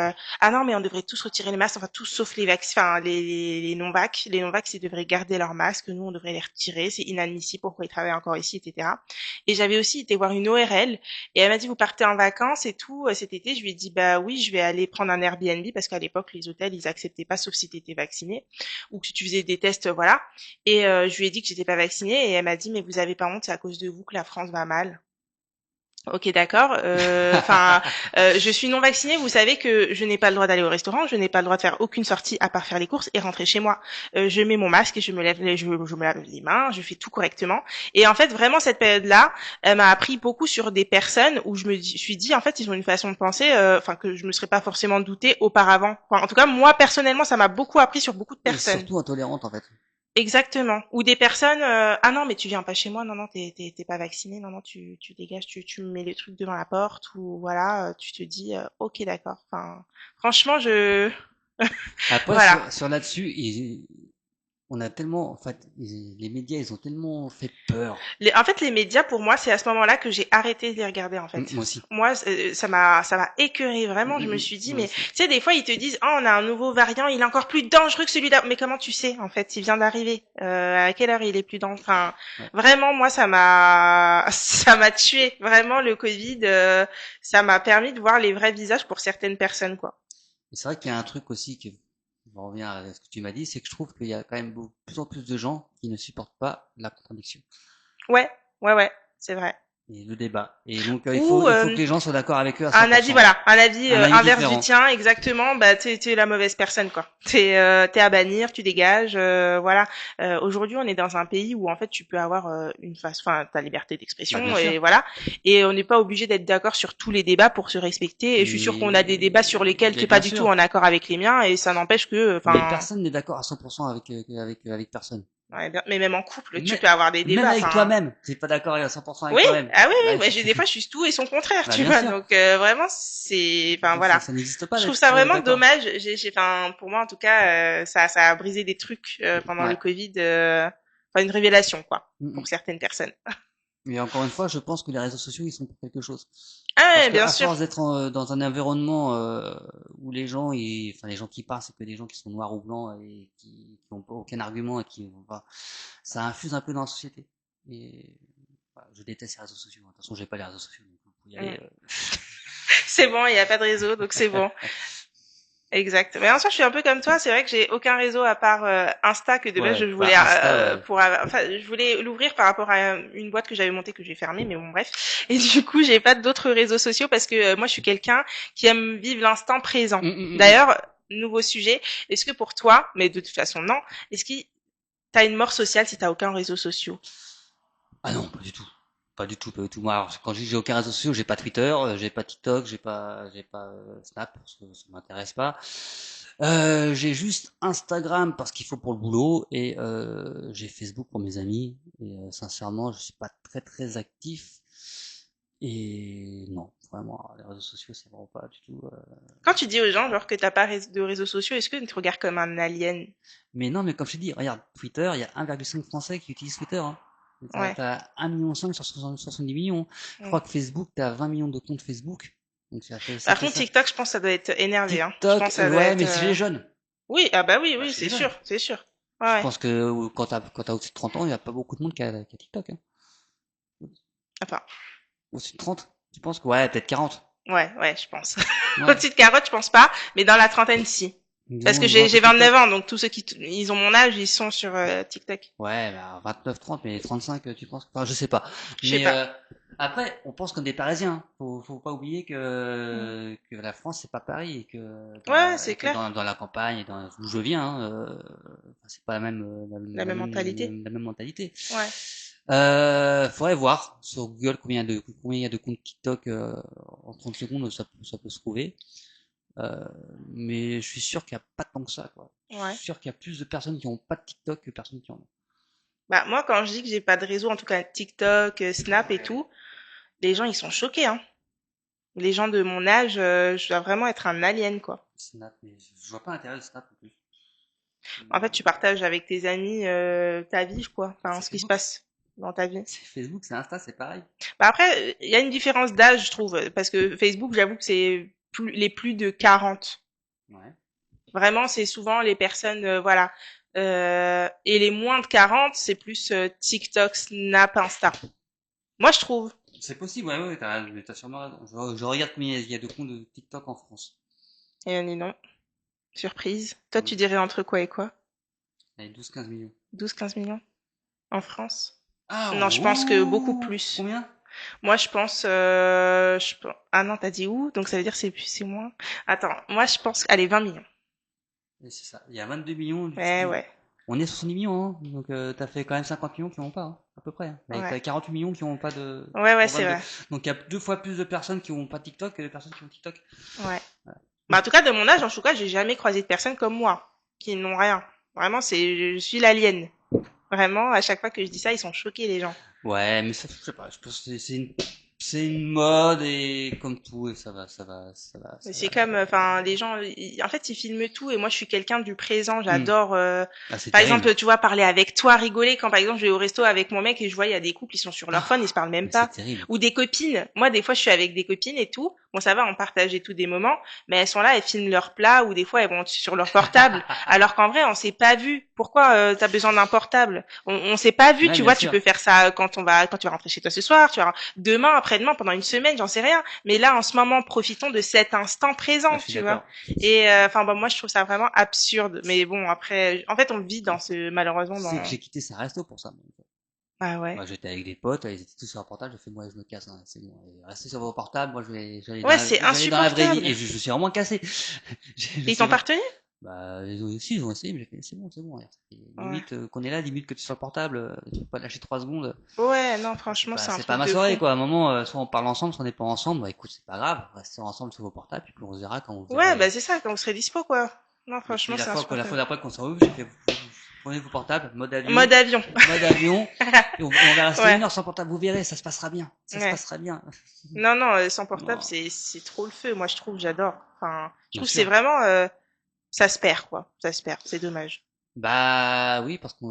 [SPEAKER 1] ah non, mais on devrait tous retirer les masques, enfin tous sauf les vax, enfin les non-vax. Les non-vax, ils devraient garder leurs masques, nous, on devrait les retirer, c'est inadmissible, pourquoi ils travaillent encore ici, etc. Et j'avais aussi été voir une ORL, et elle m'a dit, vous partez en vacances et tout, cet été, je lui ai dit, bah oui, je vais aller prendre un Airbnb, parce qu'à l'époque, les hôtels, ils acceptaient pas, sauf si t'étais vacciné, ou que tu faisais des tests, voilà. Et je lui ai dit que j'étais pas vaccinée, et elle m'a dit, mais vous avez pas honte, c'est à cause de vous que la France va mal. Ok, d'accord. Enfin, je suis non vaccinée. Vous savez que je n'ai pas le droit d'aller au restaurant, je n'ai pas le droit de faire aucune sortie à part faire les courses et rentrer chez moi. Je mets mon masque et je me lave les mains, je fais tout correctement. Et en fait, vraiment cette période-là, elle m'a appris beaucoup sur des personnes où suis dit, en fait, ils ont une façon de penser, enfin que je me serais pas forcément douté auparavant. Enfin, en tout cas, moi personnellement, ça m'a beaucoup appris sur beaucoup de
[SPEAKER 2] Et
[SPEAKER 1] personnes.
[SPEAKER 2] surtout intolérante, en fait.
[SPEAKER 1] Exactement. Ou des personnes, ah non, mais tu viens pas chez moi, non, non, t'es pas vacciné, non, non, tu dégages, tu me mets les trucs devant la porte, ou voilà, tu te dis, ok, d'accord. Enfin, franchement,
[SPEAKER 2] Après,
[SPEAKER 1] voilà.
[SPEAKER 2] sur là-dessus, on a tellement, en fait, les médias, ils ont tellement fait peur.
[SPEAKER 1] En fait, les médias, pour moi, c'est à ce moment-là que j'ai arrêté de les regarder, en fait.
[SPEAKER 2] Moi aussi.
[SPEAKER 1] Moi, ça m'a écœuré, vraiment. Je me suis dit,
[SPEAKER 2] Moi
[SPEAKER 1] mais,
[SPEAKER 2] aussi.
[SPEAKER 1] tu sais, des fois, ils te disent, oh, on a un nouveau variant, il est encore plus dangereux que celui-là. Mais comment tu sais, en fait, il vient d'arriver? À quelle heure il est plus dangereux? Enfin,
[SPEAKER 2] Ouais.
[SPEAKER 1] vraiment, moi, ça m'a tué. Vraiment, le Covid, ça m'a permis de voir les vrais visages pour certaines personnes, quoi.
[SPEAKER 2] Et c'est vrai qu'il y a un truc aussi que, on revient à ce que tu m'as dit, c'est que je trouve qu'il y a quand même de plus en plus de gens qui ne supportent pas la contradiction
[SPEAKER 1] Ouais, ouais, c'est vrai.
[SPEAKER 2] et le débat. Et donc,
[SPEAKER 1] Ou,
[SPEAKER 2] il faut que les gens soient d'accord avec eux à
[SPEAKER 1] un avis,
[SPEAKER 2] 100%.
[SPEAKER 1] voilà, un avis
[SPEAKER 2] Un avis
[SPEAKER 1] inverse du
[SPEAKER 2] différent.
[SPEAKER 1] tien, exactement. Bah, t'es la mauvaise personne, quoi. T'es à bannir, tu dégages, voilà. Aujourd'hui, on est dans un pays où en fait, tu peux avoir enfin, ta liberté
[SPEAKER 2] Bah, bien
[SPEAKER 1] d'expression
[SPEAKER 2] sûr.
[SPEAKER 1] et voilà. Et on n'est pas obligé d'être d'accord sur tous les débats pour se respecter. Et je suis sûre qu'on a des débats sur lesquels
[SPEAKER 2] Mais
[SPEAKER 1] t'es pas
[SPEAKER 2] bien
[SPEAKER 1] du tout
[SPEAKER 2] sûr.
[SPEAKER 1] en accord avec les miens, et ça n'empêche que,
[SPEAKER 2] Mais
[SPEAKER 1] enfin,
[SPEAKER 2] personne n'est d'accord à 100% avec personne.
[SPEAKER 1] ouais, mais même en couple, tu
[SPEAKER 2] Mais,
[SPEAKER 1] peux avoir des
[SPEAKER 2] même
[SPEAKER 1] débats,
[SPEAKER 2] avec
[SPEAKER 1] enfin.
[SPEAKER 2] toi-même, t'es pas d'accord à 100% avec
[SPEAKER 1] Oui,
[SPEAKER 2] toi-même.
[SPEAKER 1] ah oui,
[SPEAKER 2] Bah,
[SPEAKER 1] oui, moi, des fois, je suis tout et son contraire,
[SPEAKER 2] bah,
[SPEAKER 1] tu
[SPEAKER 2] bien
[SPEAKER 1] vois.
[SPEAKER 2] sûr.
[SPEAKER 1] Donc, vraiment, c'est, enfin, voilà.
[SPEAKER 2] Ça n'existe pas
[SPEAKER 1] Je trouve
[SPEAKER 2] d'être
[SPEAKER 1] ça vraiment
[SPEAKER 2] d'accord.
[SPEAKER 1] dommage. Enfin, pour moi, en tout cas, ça a brisé des trucs pendant le
[SPEAKER 2] Ouais.
[SPEAKER 1] Covid. Enfin, une révélation, quoi,
[SPEAKER 2] Mm,
[SPEAKER 1] pour
[SPEAKER 2] mm.
[SPEAKER 1] certaines personnes.
[SPEAKER 2] Mais encore une fois, je pense que les réseaux sociaux, ils sont pour quelque chose.
[SPEAKER 1] Ah
[SPEAKER 2] Parce
[SPEAKER 1] ouais,
[SPEAKER 2] que
[SPEAKER 1] bien
[SPEAKER 2] à
[SPEAKER 1] sûr.
[SPEAKER 2] force d'être dans un environnement où les gens, enfin les gens qui parlent, c'est que des gens qui sont noirs ou blancs et qui ont pas aucun argument et qui vont pas, ça infuse un peu dans la société. Et voilà, je déteste les réseaux sociaux. De toute façon, j'ai pas les réseaux sociaux, donc pour y aller.
[SPEAKER 1] Mm. C'est bon, il n'y a pas de réseau, donc c'est bon. Exact. Mais en soi, je suis un peu comme toi. C'est vrai que j'ai aucun réseau à part Insta que de base je
[SPEAKER 2] Ouais, bah
[SPEAKER 1] voulais
[SPEAKER 2] Insta, ouais.
[SPEAKER 1] enfin je voulais l'ouvrir par rapport à une boîte que j'avais montée que j'ai fermée, mais bon bref. Et du coup, j'ai pas d'autres réseaux sociaux parce que moi je suis quelqu'un qui aime vivre l'instant présent.
[SPEAKER 2] Hum.
[SPEAKER 1] D'ailleurs, nouveau sujet. Est-ce que pour toi, mais de toute façon non, est-ce que t'as une mort sociale si t'as aucun réseau social?
[SPEAKER 2] Ah non, pas du tout. Pas du tout, pas du tout. Moi, alors, quand je dis j'ai aucun réseau social, j'ai pas Twitter, j'ai pas TikTok, j'ai pas Snap, parce que ça m'intéresse pas. J'ai juste Instagram parce qu'il faut pour le boulot et j'ai Facebook pour mes amis. Et sincèrement, je suis pas très très actif. Et non, vraiment, les réseaux sociaux, c'est vraiment pas du tout.
[SPEAKER 1] Quand tu dis aux gens genre que t'as pas de réseaux sociaux, est-ce que tu te regardes comme un alien?
[SPEAKER 2] Mais non, mais comme je t'ai dit, regarde, Twitter, il y a 1,5 Français qui utilisent Twitter. Hein.
[SPEAKER 1] Ouais.
[SPEAKER 2] T'as 1,5 million sur 70 millions. Je
[SPEAKER 1] Mm.
[SPEAKER 2] crois que Facebook, t'as 20 millions de comptes Facebook. Donc ça
[SPEAKER 1] Par
[SPEAKER 2] fait
[SPEAKER 1] contre,
[SPEAKER 2] ça.
[SPEAKER 1] TikTok, je pense que ça doit être énervé, hein. Je pense
[SPEAKER 2] TikTok,
[SPEAKER 1] que ça doit
[SPEAKER 2] ouais,
[SPEAKER 1] être.
[SPEAKER 2] mais c'est les jeunes.
[SPEAKER 1] Oui, ah bah oui,
[SPEAKER 2] Bah,
[SPEAKER 1] oui,
[SPEAKER 2] c'est les jeunes.
[SPEAKER 1] c'est sûr. Ouais,
[SPEAKER 2] Je
[SPEAKER 1] ouais.
[SPEAKER 2] pense que quand t'as au-dessus de 30 ans, il n'y a pas beaucoup de monde qui a TikTok. Hein.
[SPEAKER 1] Enfin,
[SPEAKER 2] Au-dessus de 30, tu penses que ouais, peut-être 40.
[SPEAKER 1] ouais, ouais, je pense.
[SPEAKER 2] Ouais.
[SPEAKER 1] Au-dessus de carotte, je pense pas, mais dans la trentaine, si. Parce que
[SPEAKER 2] Ils ont un peu
[SPEAKER 1] j'ai 29
[SPEAKER 2] TikTok.
[SPEAKER 1] ans, donc tous ceux ils ont mon âge, ils sont sur TikTok.
[SPEAKER 2] Ouais, bah 29, 30, mais 35, tu penses? Enfin, je sais pas.
[SPEAKER 1] Je sais
[SPEAKER 2] Mais
[SPEAKER 1] pas.
[SPEAKER 2] après, on pense comme des Parisiens. Hein. Faut pas oublier
[SPEAKER 1] Mm.
[SPEAKER 2] que la France c'est pas Paris et que
[SPEAKER 1] Ouais, c'est clair.
[SPEAKER 2] dans la campagne et dans d'où je viens, hein, c'est pas la même
[SPEAKER 1] La même mentalité.
[SPEAKER 2] la même mentalité.
[SPEAKER 1] Ouais.
[SPEAKER 2] Faudrait voir sur Google combien il y a de comptes TikTok en 30 secondes, ça peut se trouver. Euh, mais je suis sûr qu'il n'y a pas tant que ça, quoi. Je
[SPEAKER 1] Ouais.
[SPEAKER 2] suis sûr qu'il y a plus de personnes qui n'ont pas de TikTok que personnes qui en ont.
[SPEAKER 1] Bah moi, quand je dis que j'ai pas de réseau, en tout cas TikTok, Snap et tout, les gens ils sont choqués, hein. Les gens de mon âge, je dois vraiment être un alien, quoi.
[SPEAKER 2] Snap, mais je vois pas l'intérêt de Snap en plus.
[SPEAKER 1] En fait, tu partages avec tes amis ta vie, quoi. Enfin,
[SPEAKER 2] C'est
[SPEAKER 1] ce qui se
[SPEAKER 2] Facebook.
[SPEAKER 1] passe dans ta vie.
[SPEAKER 2] C'est Facebook, c'est Insta, c'est pareil.
[SPEAKER 1] Bah après, il y a une différence d'âge, je trouve, parce que Facebook, j'avoue que c'est les plus de 40.
[SPEAKER 2] Ouais.
[SPEAKER 1] Vraiment, c'est souvent les personnes, voilà. Et les moins de 40, c'est plus TikTok, Snap, Insta. Moi, je trouve.
[SPEAKER 2] C'est possible, ouais, t'as sûrement raison. Je regarde combien il y a de comptes de TikTok en France.
[SPEAKER 1] Et on est non. Surprise. Toi,
[SPEAKER 2] Mm.
[SPEAKER 1] tu dirais entre quoi et quoi?
[SPEAKER 2] Allez, 12-15 millions.
[SPEAKER 1] 12-15 millions en France?
[SPEAKER 2] Ah,
[SPEAKER 1] Non, je pense que beaucoup
[SPEAKER 2] ouh!
[SPEAKER 1] plus.
[SPEAKER 2] Combien?
[SPEAKER 1] Moi, je pense, ah non, t'as dit où? Donc ça veut dire c'est moins. Attends, moi je pense, allez, 20 millions.
[SPEAKER 2] Et c'est ça. Il y a 22 millions.
[SPEAKER 1] Ouais,
[SPEAKER 2] On est 70 millions, hein. Donc t'as fait quand même 50 millions qui n'ont pas, hein, à peu près. Hein.
[SPEAKER 1] ouais.
[SPEAKER 2] Avec 48 millions qui n'ont pas de.
[SPEAKER 1] Ouais, ouais,
[SPEAKER 2] Pour
[SPEAKER 1] c'est
[SPEAKER 2] 22.
[SPEAKER 1] vrai.
[SPEAKER 2] Donc il y a 2 fois plus de personnes qui n'ont pas TikTok que de personnes qui ont TikTok.
[SPEAKER 1] Ouais.
[SPEAKER 2] Voilà.
[SPEAKER 1] Bah, en tout cas, de mon âge, en tout cas, j'ai jamais croisé de personnes comme moi, qui n'ont rien. Vraiment, je suis l'alien. Vraiment, à chaque fois que je dis ça, ils sont choqués, les gens.
[SPEAKER 2] Ouais, mais ça, je sais pas, je pense que c'est une mode et comme tout, et
[SPEAKER 1] Mais
[SPEAKER 2] ça
[SPEAKER 1] c'est
[SPEAKER 2] va.
[SPEAKER 1] comme, enfin, les gens, en fait, ils filment tout et moi, je suis quelqu'un du présent.
[SPEAKER 2] Hmm.
[SPEAKER 1] J'adore,
[SPEAKER 2] Ah, c'est
[SPEAKER 1] par
[SPEAKER 2] terrible.
[SPEAKER 1] exemple, tu vois, parler avec toi, rigoler. Quand, par exemple, je vais au resto avec mon mec et je vois, il y a des couples, ils sont sur leur phone, ils se parlent même
[SPEAKER 2] Mais c'est
[SPEAKER 1] pas.
[SPEAKER 2] terrible.
[SPEAKER 1] Ou des copines. Moi, des fois, je suis avec des copines et tout. Bon, ça va, on partage et tout des moments, mais elles sont là, elles filment leur plat ou des fois, elles vont sur leur portable. Alors qu'en vrai, on s'est pas vu. Pourquoi t'as besoin d'un portable? On s'est pas vu,
[SPEAKER 2] Ouais,
[SPEAKER 1] tu
[SPEAKER 2] bien
[SPEAKER 1] vois, tu
[SPEAKER 2] sûr.
[SPEAKER 1] peux faire ça quand tu vas rentrer chez toi ce soir, demain, après-demain, pendant une semaine, j'en sais rien. Mais là, en ce moment, profitons de cet instant
[SPEAKER 2] Ah,
[SPEAKER 1] présent,
[SPEAKER 2] je suis
[SPEAKER 1] tu vois.
[SPEAKER 2] d'accord.
[SPEAKER 1] Et enfin, bah, moi, je trouve ça vraiment absurde. Mais bon, après, en fait, on vit dans ce, malheureusement,
[SPEAKER 2] Tu sais
[SPEAKER 1] dans.
[SPEAKER 2] que j'ai quitté ce resto pour ça.
[SPEAKER 1] Ah ouais.
[SPEAKER 2] Moi, j'étais avec des potes, ils étaient tous sur leur portable, j'ai fait, moi, je me casse, hein, c'est bon. Et restez sur vos portables, moi,
[SPEAKER 1] Ouais, c'est
[SPEAKER 2] j'allais dans la vraie vie,
[SPEAKER 1] insupportable.
[SPEAKER 2] et je suis vraiment cassé. Je
[SPEAKER 1] Et ils
[SPEAKER 2] suis
[SPEAKER 1] t'ont pas
[SPEAKER 2] vraiment,
[SPEAKER 1] retenu?
[SPEAKER 2] bah, ils ont aussi, ils ont essayé, mais j'ai fait, c'est bon, regarde, ça fait
[SPEAKER 1] Ouais.
[SPEAKER 2] limite, qu'on est là, limite que tu es sur le portable, tu peux pas lâcher 3 secondes.
[SPEAKER 1] Ouais, non, franchement, c'est un
[SPEAKER 2] C'est pas
[SPEAKER 1] truc
[SPEAKER 2] ma
[SPEAKER 1] de
[SPEAKER 2] soirée,
[SPEAKER 1] fou.
[SPEAKER 2] quoi. À un moment, soit on parle ensemble, soit on n'est pas ensemble, bah, écoute, c'est pas grave, restez ensemble sur vos portables, puis on se verra quand vous
[SPEAKER 1] Ouais, bah
[SPEAKER 2] verrez.
[SPEAKER 1] c'est ça, quand vous serez dispo, quoi. Non,
[SPEAKER 2] Et puis
[SPEAKER 1] franchement, c'est
[SPEAKER 2] la fois
[SPEAKER 1] insupportable.
[SPEAKER 2] d'après qu'on s'en ouvre, j'ai fait, vous prenez vos portables,
[SPEAKER 1] Mode avion.
[SPEAKER 2] mode avion, et on va rester
[SPEAKER 1] Ouais,
[SPEAKER 2] 1 heure sans portable, vous verrez, ça se passera bien, ça se
[SPEAKER 1] ouais.
[SPEAKER 2] passera bien.
[SPEAKER 1] Non, non, sans portable,
[SPEAKER 2] Non,
[SPEAKER 1] c'est trop le feu. Moi, je trouve, j'adore. Enfin, je
[SPEAKER 2] bien
[SPEAKER 1] trouve que c'est
[SPEAKER 2] sûr.
[SPEAKER 1] vraiment, ça se perd, quoi. Ça se perd. C'est dommage.
[SPEAKER 2] Bah oui, parce que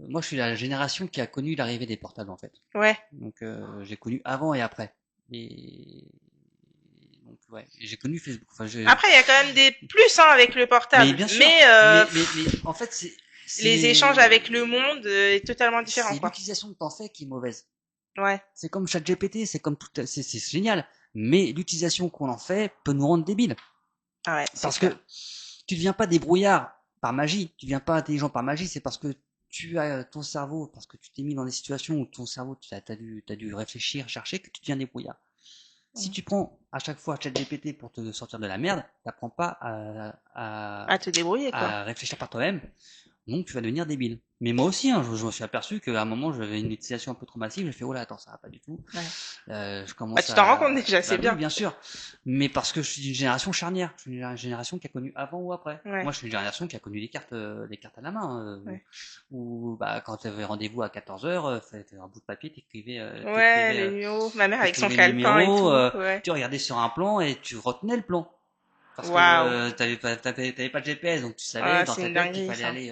[SPEAKER 2] moi je suis la génération qui a connu l'arrivée des portables en fait.
[SPEAKER 1] Ouais.
[SPEAKER 2] Donc j'ai connu avant et après. Et donc ouais, j'ai connu Facebook. Enfin,
[SPEAKER 1] Après, il y a quand même des plus hein, avec le
[SPEAKER 2] mais
[SPEAKER 1] portable,
[SPEAKER 2] bien sûr,
[SPEAKER 1] mais
[SPEAKER 2] mais en fait
[SPEAKER 1] les échanges avec le monde est totalement différent,
[SPEAKER 2] c'est
[SPEAKER 1] quoi.
[SPEAKER 2] l'utilisation que t'en fais qui est mauvaise.
[SPEAKER 1] Ouais.
[SPEAKER 2] C'est comme ChatGPT, c'est comme tout, c'est génial. Mais l'utilisation qu'on en fait peut nous rendre débiles.
[SPEAKER 1] Ah ouais, c'est
[SPEAKER 2] Parce que
[SPEAKER 1] clair.
[SPEAKER 2] tu ne deviens pas débrouillard par magie, tu ne deviens pas intelligent par magie, c'est parce que tu as ton cerveau, parce que tu t'es mis dans des situations où ton cerveau, t'as dû réfléchir, chercher, que tu deviens débrouillard. Si
[SPEAKER 1] Mm.
[SPEAKER 2] tu prends à chaque fois ChatGPT pour te sortir de la merde, t'apprends pas
[SPEAKER 1] À te débrouiller, quoi.
[SPEAKER 2] à réfléchir par toi-même, donc tu vas devenir débile. Mais moi aussi, hein, je me suis aperçu qu'à un moment j'avais une utilisation un peu trop massive, j'ai fait oh là attends ça va pas du tout.
[SPEAKER 1] Ouais.
[SPEAKER 2] Je
[SPEAKER 1] Bah,
[SPEAKER 2] commence
[SPEAKER 1] tu t'en rends compte
[SPEAKER 2] à
[SPEAKER 1] déjà,
[SPEAKER 2] bah
[SPEAKER 1] c'est
[SPEAKER 2] oui
[SPEAKER 1] bien.
[SPEAKER 2] bien sûr, mais parce que je suis d'une génération charnière, je suis une génération qui a connu avant ou après.
[SPEAKER 1] Ouais.
[SPEAKER 2] Moi je suis une génération qui a connu les cartes à la main,
[SPEAKER 1] Ouais.
[SPEAKER 2] où bah quand tu avais rendez-vous à 14h, fallait un bout de papier,
[SPEAKER 1] Ouais, le numéro. Ma mère avec son
[SPEAKER 2] t'écrivais le
[SPEAKER 1] calepin et
[SPEAKER 2] numéro,
[SPEAKER 1] tout. Ouais.
[SPEAKER 2] tu regardais sur un plan et tu retenais le plan. Parce que
[SPEAKER 1] Waouh.
[SPEAKER 2] t'avais pas de GPS, donc tu savais
[SPEAKER 1] Ah,
[SPEAKER 2] dans
[SPEAKER 1] c'est
[SPEAKER 2] ta
[SPEAKER 1] une
[SPEAKER 2] tête qu'il
[SPEAKER 1] dinguerie,
[SPEAKER 2] fallait
[SPEAKER 1] ça.
[SPEAKER 2] aller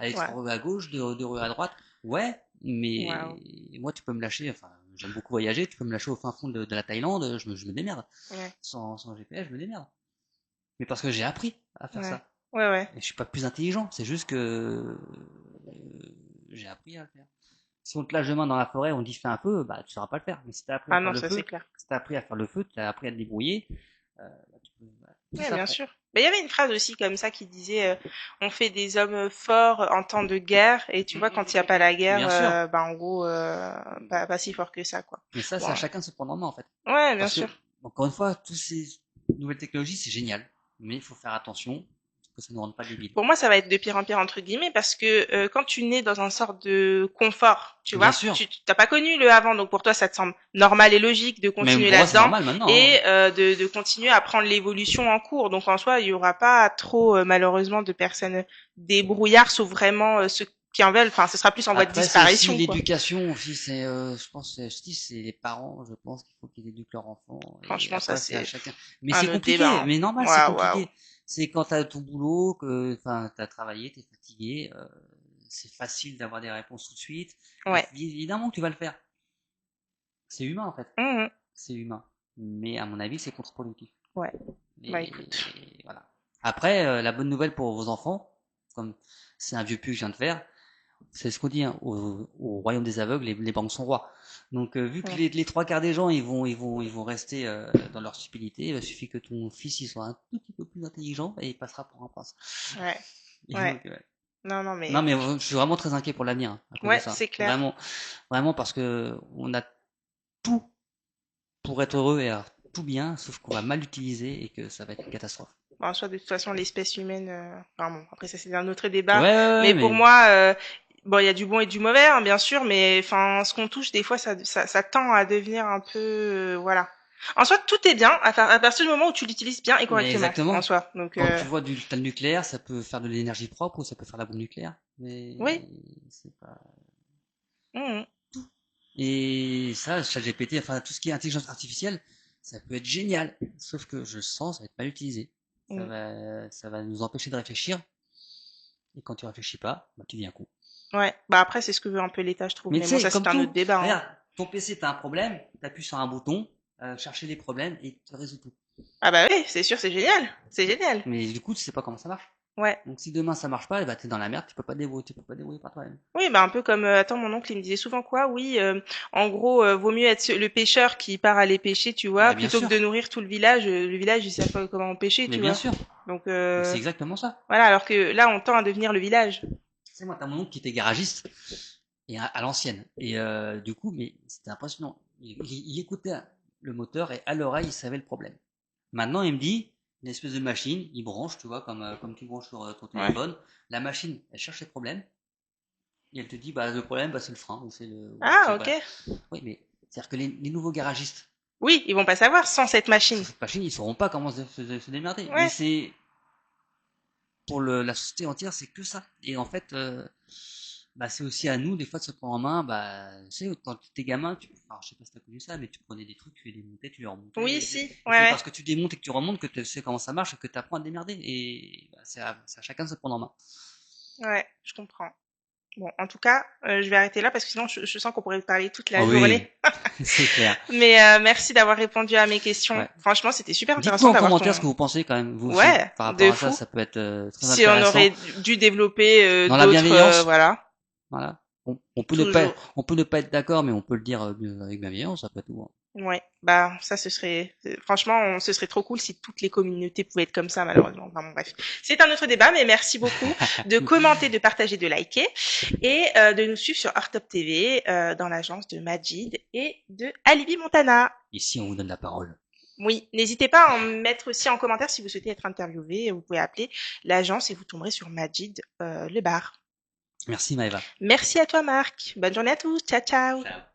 [SPEAKER 1] Ouais.
[SPEAKER 2] trois rues à gauche, deux rues à droite. Ouais, mais
[SPEAKER 1] Waouh.
[SPEAKER 2] moi tu peux me lâcher, enfin j'aime beaucoup voyager, tu peux me lâcher au fin fond de la Thaïlande, je me démerde.
[SPEAKER 1] Ouais.
[SPEAKER 2] Sans GPS, je me démerde. Mais parce que j'ai appris à faire
[SPEAKER 1] Ouais.
[SPEAKER 2] ça.
[SPEAKER 1] Ouais, ouais.
[SPEAKER 2] Et je suis pas plus intelligent, c'est juste que j'ai appris à le faire. Si on te lâche demain dans la forêt, on dit fais un feu, bah tu sauras pas le faire. Mais si t'as appris à
[SPEAKER 1] Ah
[SPEAKER 2] faire
[SPEAKER 1] non,
[SPEAKER 2] le
[SPEAKER 1] ça, c'est
[SPEAKER 2] feu,
[SPEAKER 1] clair.
[SPEAKER 2] si t'as appris à faire le feu, t'as appris à te débrouiller, tout
[SPEAKER 1] Ouais, bien
[SPEAKER 2] s'apprend.
[SPEAKER 1] sûr. Mais il y avait une phrase aussi comme ça qui disait on fait des hommes forts en temps de guerre et tu vois quand il n'y a pas la guerre
[SPEAKER 2] Bien sûr.
[SPEAKER 1] bah en gros pas si fort que ça quoi.
[SPEAKER 2] Mais ça, c'est à
[SPEAKER 1] Bon.
[SPEAKER 2] chacun de se prendre en main en fait.
[SPEAKER 1] Ouais, bien
[SPEAKER 2] Parce que,
[SPEAKER 1] sûr.
[SPEAKER 2] encore une fois, toutes ces nouvelles technologies, c'est génial. Mais il faut faire attention que ça ne rende pas débile.
[SPEAKER 1] Pour moi, ça va être de pire en pire entre guillemets parce que quand tu nais dans un sorte de confort, tu
[SPEAKER 2] Bien
[SPEAKER 1] vois,
[SPEAKER 2] sûr.
[SPEAKER 1] tu t'as pas connu le avant, donc pour toi ça te semble normal et logique de
[SPEAKER 2] Même
[SPEAKER 1] continuer
[SPEAKER 2] pour moi, c'est
[SPEAKER 1] là-dedans
[SPEAKER 2] normal maintenant.
[SPEAKER 1] et de continuer à prendre l'évolution en cours. Donc en soi, il y aura pas trop malheureusement de personnes débrouillards, sauf vraiment ceux qui en veulent. Enfin, ce sera plus en voie de
[SPEAKER 2] Après, c'est aussi
[SPEAKER 1] disparition, quoi.
[SPEAKER 2] l'éducation. Aussi, je pense, je dis, c'est les parents. Je pense qu'il faut qu'ils éduquent leurs enfants. Et
[SPEAKER 1] Franchement, ça
[SPEAKER 2] après, c'est à
[SPEAKER 1] c'est
[SPEAKER 2] chacun. Mais
[SPEAKER 1] un
[SPEAKER 2] c'est
[SPEAKER 1] autre débat.
[SPEAKER 2] compliqué.
[SPEAKER 1] Hein.
[SPEAKER 2] Mais normal, c'est
[SPEAKER 1] Waouh, waouh.
[SPEAKER 2] compliqué. C'est quand t'as ton boulot, que, enfin, t'as travaillé, t'es fatigué. C'est facile d'avoir des réponses tout de suite.
[SPEAKER 1] Ouais.
[SPEAKER 2] Évidemment que tu vas le faire. C'est humain en fait.
[SPEAKER 1] Mhm.
[SPEAKER 2] C'est humain. Mais à mon avis, c'est contre-productif.
[SPEAKER 1] Ouais. Bah écoute.
[SPEAKER 2] Et voilà. Après, la bonne nouvelle pour vos enfants, comme c'est un vieux puits que je viens de faire, c'est ce qu'on dit, hein, au royaume des aveugles, les banques sont rois. Donc, vu que
[SPEAKER 1] Ouais.
[SPEAKER 2] les trois quarts des gens, ils vont rester dans leur stupidité, il suffit que ton fils il soit un tout petit peu plus intelligent et il passera pour un prince.
[SPEAKER 1] Ouais.
[SPEAKER 2] Et
[SPEAKER 1] Ouais.
[SPEAKER 2] donc, ouais.
[SPEAKER 1] Non, non,
[SPEAKER 2] Non,
[SPEAKER 1] mais
[SPEAKER 2] mais je suis vraiment très inquiet pour l'avenir hein, à cause de
[SPEAKER 1] ouais,
[SPEAKER 2] ça.
[SPEAKER 1] c'est clair.
[SPEAKER 2] Vraiment, vraiment parce que on a tout pour être heureux et avoir tout bien, sauf qu'on va mal l'utiliser et que ça va être une catastrophe.
[SPEAKER 1] Bon, en soi, de toute façon, l'espèce humaine, enfin bon, après ça c'est un autre
[SPEAKER 2] Ouais,
[SPEAKER 1] débat.
[SPEAKER 2] ouais, ouais,
[SPEAKER 1] Mais pour
[SPEAKER 2] mais
[SPEAKER 1] moi, bon, il y a du bon et du mauvais, hein, bien sûr, mais enfin, ce qu'on touche, des fois, ça tend à devenir un peu, voilà. En soi, tout est bien à partir du moment où tu l'utilises bien et
[SPEAKER 2] mais
[SPEAKER 1] correctement, en
[SPEAKER 2] exactement.
[SPEAKER 1] soi. Donc,
[SPEAKER 2] Quand tu vois du le nucléaire, ça peut faire de l'énergie propre ou ça peut faire la bombe nucléaire. Mais
[SPEAKER 1] oui.
[SPEAKER 2] c'est pas.
[SPEAKER 1] Mhm.
[SPEAKER 2] Et ça, ChatGPT, enfin tout ce qui est intelligence artificielle, ça peut être génial. Sauf que je sens, ça va être mal utilisé.
[SPEAKER 1] Mhm.
[SPEAKER 2] Ça va nous empêcher de réfléchir. Et quand tu réfléchis pas, bah, tu deviens con.
[SPEAKER 1] Ouais. Bah après, c'est ce que veut un peu l'État, je trouve.
[SPEAKER 2] Mais tu
[SPEAKER 1] Mais bon,
[SPEAKER 2] sais,
[SPEAKER 1] ça c'est
[SPEAKER 2] comme
[SPEAKER 1] un autre
[SPEAKER 2] tout,
[SPEAKER 1] débat. Hein.
[SPEAKER 2] regarde, ton PC, t'as un problème, t'appuies sur un bouton, chercher les problèmes et te résout tout.
[SPEAKER 1] Ah bah oui, c'est sûr, c'est génial. C'est génial.
[SPEAKER 2] Mais du coup, tu sais pas comment ça marche.
[SPEAKER 1] Ouais.
[SPEAKER 2] Donc si demain ça marche pas, bah t'es dans la merde, tu peux pas débrouiller par toi-même.
[SPEAKER 1] Oui, bah un peu comme attends mon oncle il me disait souvent quoi oui en gros vaut mieux être le pêcheur qui part aller pêcher tu vois
[SPEAKER 2] Bah bien
[SPEAKER 1] plutôt que
[SPEAKER 2] sûr,
[SPEAKER 1] de nourrir tout le village ils savent pas comment pêcher
[SPEAKER 2] mais
[SPEAKER 1] tu
[SPEAKER 2] bien
[SPEAKER 1] vois
[SPEAKER 2] sûr,
[SPEAKER 1] donc
[SPEAKER 2] mais c'est exactement ça.
[SPEAKER 1] voilà alors que là on tend à devenir le village.
[SPEAKER 2] C'est moi, t'as mon oncle qui était garagiste et à l'ancienne. Et du coup, mais c'était impressionnant. Il écoutait le moteur et à l'oreille, il savait le problème. Maintenant, il me dit, une espèce de machine, il branche, tu vois, comme tu branches sur ton
[SPEAKER 1] Ouais.
[SPEAKER 2] téléphone. La machine, elle cherche les problèmes et elle te dit, bah le problème, bah c'est le frein ou
[SPEAKER 1] Ah ok.
[SPEAKER 2] voilà. Oui, mais c'est-à-dire que les nouveaux garagistes
[SPEAKER 1] Oui ils vont pas savoir sans cette
[SPEAKER 2] sur
[SPEAKER 1] machine.
[SPEAKER 2] cette machine, ils sauront pas comment se démerder. Mais
[SPEAKER 1] Ouais.
[SPEAKER 2] c'est pour la société entière, c'est que ça. Et en fait, bah, c'est aussi à nous, des fois, de se prendre en main. Bah, tu sais, quand tu étais gamin, alors, je sais pas si t'as connu ça, mais tu prenais des trucs, tu les démontais, tu les remontais.
[SPEAKER 1] Oui si
[SPEAKER 2] Et
[SPEAKER 1] ouais
[SPEAKER 2] c'est
[SPEAKER 1] ouais.
[SPEAKER 2] parce que tu démontes et que tu remontes que tu sais comment ça marche et que tu apprends à te démerder. Et bah, c'est à chacun de se prendre en main.
[SPEAKER 1] Ouais, je comprends. Bon, en tout cas, je vais arrêter là parce que sinon je sens qu'on pourrait parler toute la
[SPEAKER 2] Oh
[SPEAKER 1] journée.
[SPEAKER 2] oui, c'est clair.
[SPEAKER 1] Mais merci d'avoir répondu à mes questions.
[SPEAKER 2] Ouais.
[SPEAKER 1] Franchement, c'était super
[SPEAKER 2] Dites-moi
[SPEAKER 1] intéressant
[SPEAKER 2] en
[SPEAKER 1] d'avoir
[SPEAKER 2] commentaire ce
[SPEAKER 1] ton...
[SPEAKER 2] que vous pensez quand même, vous aussi,
[SPEAKER 1] Ouais,
[SPEAKER 2] par rapport
[SPEAKER 1] de
[SPEAKER 2] à ça,
[SPEAKER 1] fou.
[SPEAKER 2] ça peut être très
[SPEAKER 1] Si on
[SPEAKER 2] intéressant.
[SPEAKER 1] aurait dû développer
[SPEAKER 2] Dans la
[SPEAKER 1] d'autres...
[SPEAKER 2] bienveillance,
[SPEAKER 1] voilà,
[SPEAKER 2] voilà. On peut ne pas,
[SPEAKER 1] toujours.
[SPEAKER 2] on peut ne pas être d'accord, mais on peut le dire avec bienveillance, après tout, hein.
[SPEAKER 1] Ouais, bah ça ce serait franchement ce serait trop cool si toutes les communautés pouvaient être comme ça malheureusement. Enfin bon, bref, c'est un autre débat, mais merci beaucoup de commenter, de partager, de liker et de nous suivre sur Art Top TV dans l'agence de Majid et de Alibi Montana.
[SPEAKER 2] Ici, on vous donne la parole.
[SPEAKER 1] Oui, n'hésitez pas à en mettre aussi en commentaire si vous souhaitez être interviewé. Vous pouvez appeler l'agence et vous tomberez sur Majid le bar.
[SPEAKER 2] Merci Maëva.
[SPEAKER 1] Merci à toi Marc. Bonne journée à tous. Ciao ciao.
[SPEAKER 2] Ciao.